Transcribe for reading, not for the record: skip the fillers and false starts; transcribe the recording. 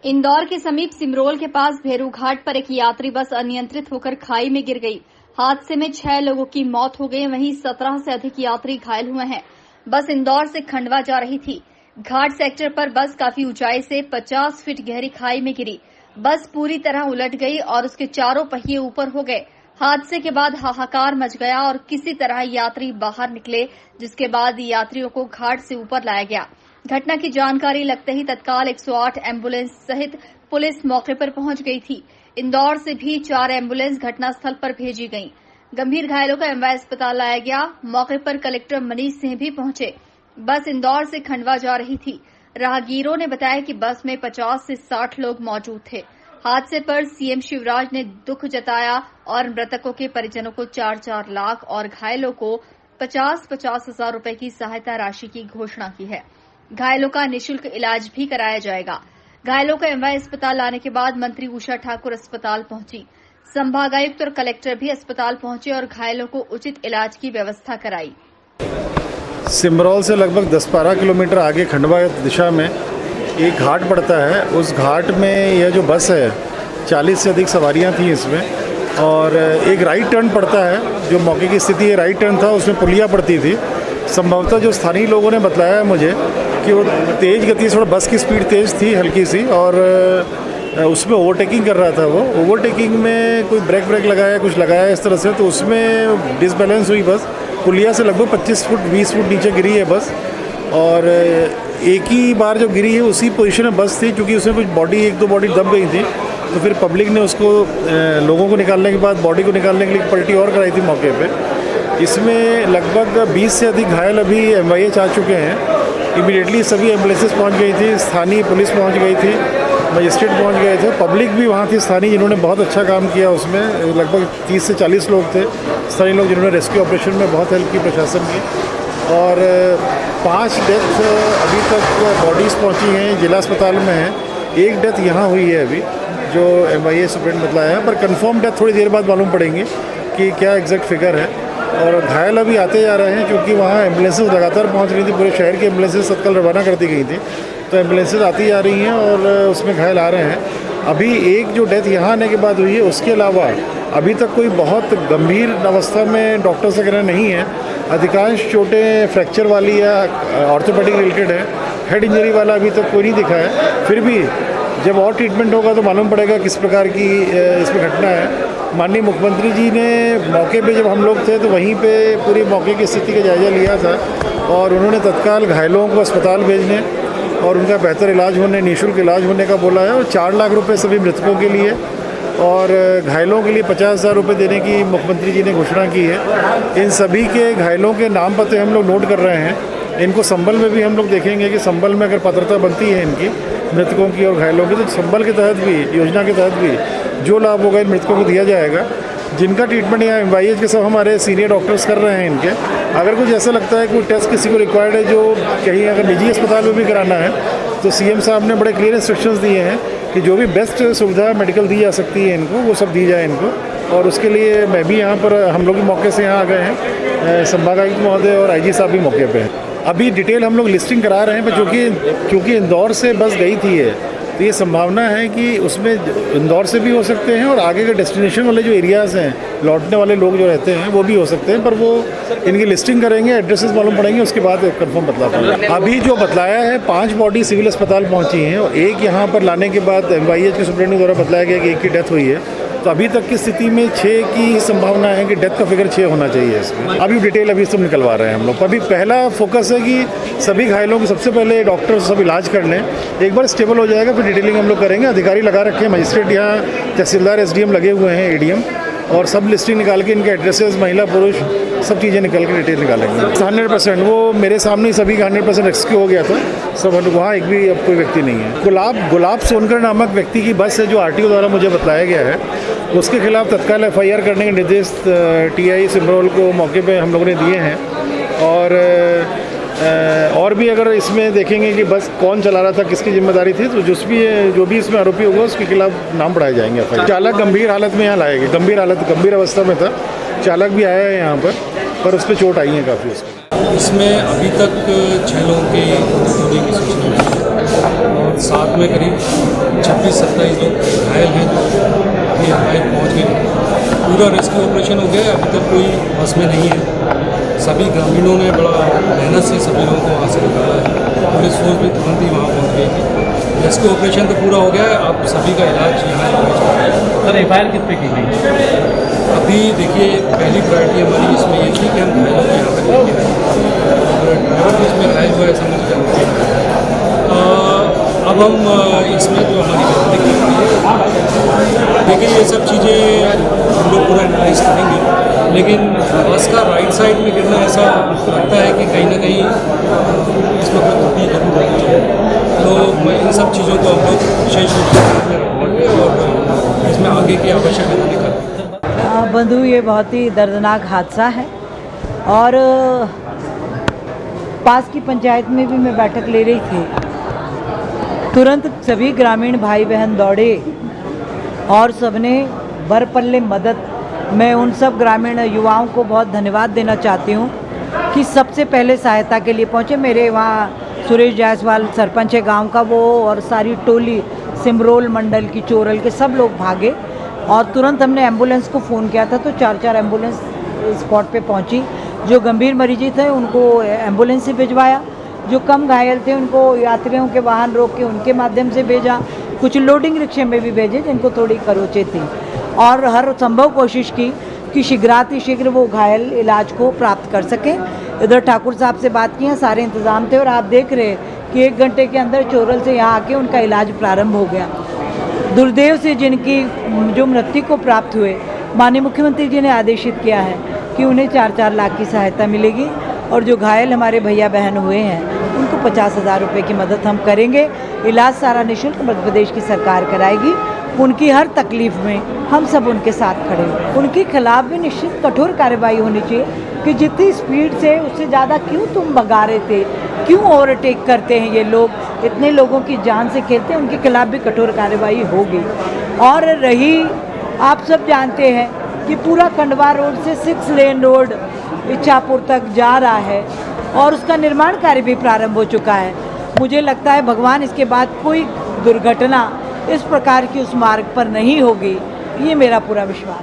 इंदौर के समीप सिमरोल के पास भेरू घाट पर एक यात्री बस अनियंत्रित होकर खाई में गिर गई। हादसे में 6 लोगों की मौत हो गई, वहीं 17 से अधिक यात्री घायल हुए हैं। बस इंदौर से खंडवा जा रही थी। घाट सेक्टर पर बस काफी ऊंचाई से 50 फीट गहरी खाई में गिरी। बस पूरी तरह उलट गई और उसके चारों पहिए ऊपर हो गए। हादसे के बाद हाहाकार मच गया और किसी तरह यात्री बाहर निकले, जिसके बाद यात्रियों को घाट से ऊपर लाया गया। घटना की जानकारी लगते ही तत्काल 108 एम्बुलेंस सहित पुलिस मौके पर पहुंच गई थी। इंदौर से भी 4 एम्बुलेंस घटनास्थल पर भेजी गईं। गंभीर घायलों को एमवाय अस्पताल लाया गया। मौके पर कलेक्टर मनीष सिंह भी पहुंचे। बस इंदौर से खंडवा जा रही थी। राहगीरों ने बताया कि बस में 50 से 60 लोग मौजूद थे। हादसे पर सीएम शिवराज ने दुख जताया और मृतकों के परिजनों को 4-4 लाख और घायलों को 50-50 हजार रुपए की सहायता राशि की घोषणा की है। घायलों का निःशुल्क इलाज भी कराया जाएगा। घायलों को एमवाय अस्पताल लाने के बाद मंत्री उषा ठाकुर अस्पताल पहुंची। संभागायुक्त और कलेक्टर भी अस्पताल पहुंचे और घायलों को उचित इलाज की व्यवस्था कराई। सिमरोल से लगभग 10-12 किलोमीटर आगे खंडवा दिशा में एक घाट पड़ता है। उस घाट में यह जो बस है 40 से अधिक सवारियां थी इसमें, और एक राइट टर्न पड़ता है। जो मौके की स्थिति राइट टर्न था, उसमें पुलिया पड़ती थी। संभवतः जो स्थानीय लोगों ने बताया मुझे कि वो तेज़ गति से, थोड़ा बस की स्पीड तेज़ थी हल्की सी, और उसमें ओवरटेकिंग कर रहा था। वो ओवरटेकिंग में कोई ब्रेक लगाया, कुछ लगाया इस तरह से, तो उसमें डिसबैलेंस हुई बस। पुलिया से लगभग 25 फुट 20 फुट नीचे गिरी है बस, और एक ही बार जो गिरी है उसी पोजीशन में बस थी, क्योंकि उसमें कुछ बॉडी 1-2 बॉडी दब गई थी। तो फिर पब्लिक ने उसको लोगों को निकालने के बाद बॉडी को निकालने के लिए पलटी और कराई थी मौके पे। इसमें लगभग 20 से अधिक घायल अभी एमवाईएच आ चुके हैं। इमीडिएटली सभी एम्बुलेंसेस पहुंच गई थी, स्थानीय पुलिस पहुंच गई थी, मजिस्ट्रेट पहुंच गए थे, पब्लिक भी वहाँ थी स्थानीय, जिन्होंने बहुत अच्छा काम किया। उसमें लगभग 30 से 40 लोग थे स्थानीय लोग, जिन्होंने रेस्क्यू ऑपरेशन में बहुत हेल्प की प्रशासन की। और 5 डेथ अभी तक बॉडीज़ पहुँची हैं, जिला अस्पताल में हैं। एक डेथ यहाँ हुई है अभी, जो एमवाईएच सुप्रेंट बतलाया है, पर कंफर्म डेथ थोड़ी देर बाद मालूम पड़ेंगे कि क्या एग्जैक्ट फिगर है। और घायल अभी आते जा रहे हैं, क्योंकि वहाँ एम्बुलेंसेस लगातार पहुँच रही थी। पूरे शहर की एम्बुलेंसेस तत्काल रवाना कर दी गई थी, तो एम्बुलेंसेस आती जा रही हैं और उसमें घायल आ रहे हैं। अभी एक जो डेथ यहाँ आने के बाद हुई है, उसके अलावा अभी तक कोई बहुत गंभीर अवस्था में डॉक्टर से कहना नहीं है। अधिकांश चोटें फ्रैक्चर वाली या ऑर्थोपेडिक रिलेटेड है। हेड इंजरी वाला अभी तक कोई नहीं दिखा है। फिर भी जब और ट्रीटमेंट होगा तो मालूम पड़ेगा किस प्रकार की इसमें घटना है। माननीय मुख्यमंत्री जी ने मौके पे जब हम लोग थे तो वहीं पे पूरी मौके की स्थिति का जायज़ा लिया था, और उन्होंने तत्काल घायलों को अस्पताल भेजने और उनका बेहतर इलाज होने, निःशुल्क इलाज होने का बोला है। और 4 लाख रुपए सभी मृतकों के लिए और घायलों के लिए 50,000 रुपये देने की मुख्यमंत्री जी ने घोषणा की है। इन सभी के घायलों के नाम पते हम लोग नोट कर रहे हैं। इनको संबल में भी हम लोग देखेंगे कि संबल में अगर पात्रता बनती है इनकी मृतकों की और घायलों की, तो संबल के तहत भी, योजना के तहत भी जो लाभ होगा इन मृतकों को दिया जाएगा। जिनका ट्रीटमेंट यहाँ एमवाईएच के सब हमारे सीनियर डॉक्टर्स कर रहे हैं इनके। अगर कुछ ऐसा लगता है कोई टेस्ट किसी को रिक्वायर्ड है, जो कहीं अगर निजी अस्पताल में भी कराना है, तो सीएम साहब ने बड़े क्लियर इंस्ट्रक्शंस दिए हैं कि जो भी बेस्ट सुविधा मेडिकल दी जा सकती है इनको, वो सब दी जाए इनको। और उसके लिए मैं भी यहाँ पर, हम लोग भी मौके से यहाँ आ गए हैं। संभागायुक्त महोदय और आईजी साहब भी मौके पे हैं। अभी डिटेल हम लोग लिस्टिंग करा रहे हैं, पर क्योंकि इंदौर से बस गई थी है, तो ये संभावना है कि उसमें इंदौर से भी हो सकते हैं और आगे के डेस्टिनेशन वाले जो एरियाज़ हैं, लौटने वाले लोग जो रहते हैं, वो भी हो सकते हैं। पर वो इनकी लिस्टिंग करेंगे, एड्रेसेस मालूम पड़ेंगे, उसके बाद कंफर्म बतला पाएंगे। अभी जो बतलाया है 5 बॉडी सिविल अस्पताल पहुंची हैं, और एक यहाँ पर लाने के बाद एमवाईएच के सुप्रीटेंडेंट द्वारा बतलाया गया कि 1 की डेथ हुई है। तो अभी तक की स्थिति में 6 की संभावना है कि डेथ का फिगर 6 होना चाहिए इसमें। अभी डिटेल अभी सब निकलवा रहे हैं हम लोग। अभी पहला फोकस है कि सभी घायलों को सबसे पहले डॉक्टर सब इलाज कर लें। एक बार स्टेबल हो जाएगा फिर डिटेलिंग हम लोग करेंगे। अधिकारी लगा रखे हैं, मजिस्ट्रेट यहाँ, तहसीलदार, एसडीएम लगे हुए हैं, एडीएम, और सब लिस्टिंग निकाल के इनके एड्रेसेस, महिला पुरुष सब चीज़ें निकल के डिटेल निकालेंगे। 100% वो मेरे सामने ही सभी 100% रेस्क्यू हो गया था सब। वहाँ एक भी अब कोई व्यक्ति नहीं है। गुलाब सोनकर नामक व्यक्ति की बस है, जो आरटीओ द्वारा मुझे बताया गया है, उसके खिलाफ तत्काल एफआईआर करने के निर्देश टीआई सिमरोल को मौके पे हम लोगों ने दिए हैं। और भी अगर इसमें देखेंगे कि बस कौन चला रहा था, किसकी जिम्मेदारी थी, तो जो भी इसमें आरोपी होगा उसके खिलाफ नाम बढ़ाए जाएंगे। चालक गंभीर हालत में यहाँ लाएंगे, गंभीर अवस्था में था। चालक भी आया है यहाँ पर उस पर चोट आई है काफ़ी उसको। इसमें अभी तक 6 लोगों की मृत्यु की सूचना है और साथ में करीब 26-27 लोग घायल हैं जो अभी हमारे पहुँच गए। पूरा रेस्क्यू ऑपरेशन हो गया है, अभी तक कोई बस में नहीं है। सभी ग्रामीणों ने बड़ा मेहनत से सभी लोगों को वहाँ से निकाला है। पुलिस फोर्स भी तुरंत ही वहाँ पहुँच गई थी। रेस्क्यू ऑपरेशन तो पूरा हो गया है, अब सभी का इलाज यहाँ सर FIR किस पे की गई? अभी देखिए पहली प्रायोरिटी हमारी इसमें ये थी कि हम घायलों को यहाँ तक लेके आए और ड्राइवर भी इसमें घायल हुआ है, समझ जानते हैं। अब हम इसमें जो हमारी देखिए ये सब चीज़ें हम लोग पूरा एनालाइज करेंगे, लेकिन बस का राइट साइड में गिरना ऐसा लगता है कि कहीं ना कहीं इसमें कोई त्रुटि जरूर रही है। तो इन सब चीज़ों को हम लोग विशेष रूप से ध्यान में रखेंगे और इसमें आगे की आवश्यक कदम निकालेंगे। बंधु, ये बहुत ही दर्दनाक हादसा है और पास की पंचायत में भी मैं बैठक ले रही थी। तुरंत सभी ग्रामीण भाई बहन दौड़े और सबने बरपल्ले मदद। मैं उन सब ग्रामीण युवाओं को बहुत धन्यवाद देना चाहती हूँ कि सबसे पहले सहायता के लिए पहुँचे। मेरे वहाँ सुरेश जायसवाल सरपंच है गांव का, वो और सारी टोली सिमरोल मंडल की, चोरल के सब लोग भागे और तुरंत हमने एम्बुलेंस को फ़ोन किया था तो 4 एम्बुलेंस स्पॉट पे पहुंची। जो गंभीर मरीज थे उनको एम्बुलेंस से भिजवाया, जो कम घायल थे उनको यात्रियों के वाहन रोक के उनके माध्यम से भेजा, कुछ लोडिंग रिक्शे में भी भेजे जिनको थोड़ी खरोचे थी और हर संभव कोशिश की कि शीघ्र वो घायल इलाज को प्राप्त कर सकें। इधर ठाकुर साहब से बात की है, सारे इंतज़ाम थे और आप देख रहे कि 1 घंटे के अंदर चोरल से यहाँ आके उनका इलाज प्रारंभ हो गया। दुर्दैव से जिनकी जो मृत्यु को प्राप्त हुए, माननीय मुख्यमंत्री जी ने आदेशित किया है कि उन्हें 4-4 लाख की सहायता मिलेगी और जो घायल हमारे भैया बहन हुए हैं उनको 50,000 रुपये की मदद हम करेंगे। इलाज सारा निःशुल्क मध्य प्रदेश की सरकार कराएगी। उनकी हर तकलीफ में हम सब उनके साथ खड़े हैं। उनके खिलाफ भी निश्चित कठोर कार्रवाई होनी चाहिए कि जितनी स्पीड से उससे ज़्यादा क्यों तुम भगा रहे थे, क्यों ओवरटेक करते हैं ये लोग, इतने लोगों की जान से खेलते हैं, उनके खिलाफ भी कठोर कार्रवाई होगी। और रही, आप सब जानते हैं कि पूरा खंडवा रोड से 6 लेन रोड इच्छापुर तक जा रहा है और उसका निर्माण कार्य भी प्रारंभ हो चुका है। मुझे लगता है भगवान इसके बाद कोई दुर्घटना इस प्रकार की उस मार्ग पर नहीं होगी, ये मेरा पूरा विश्वास है।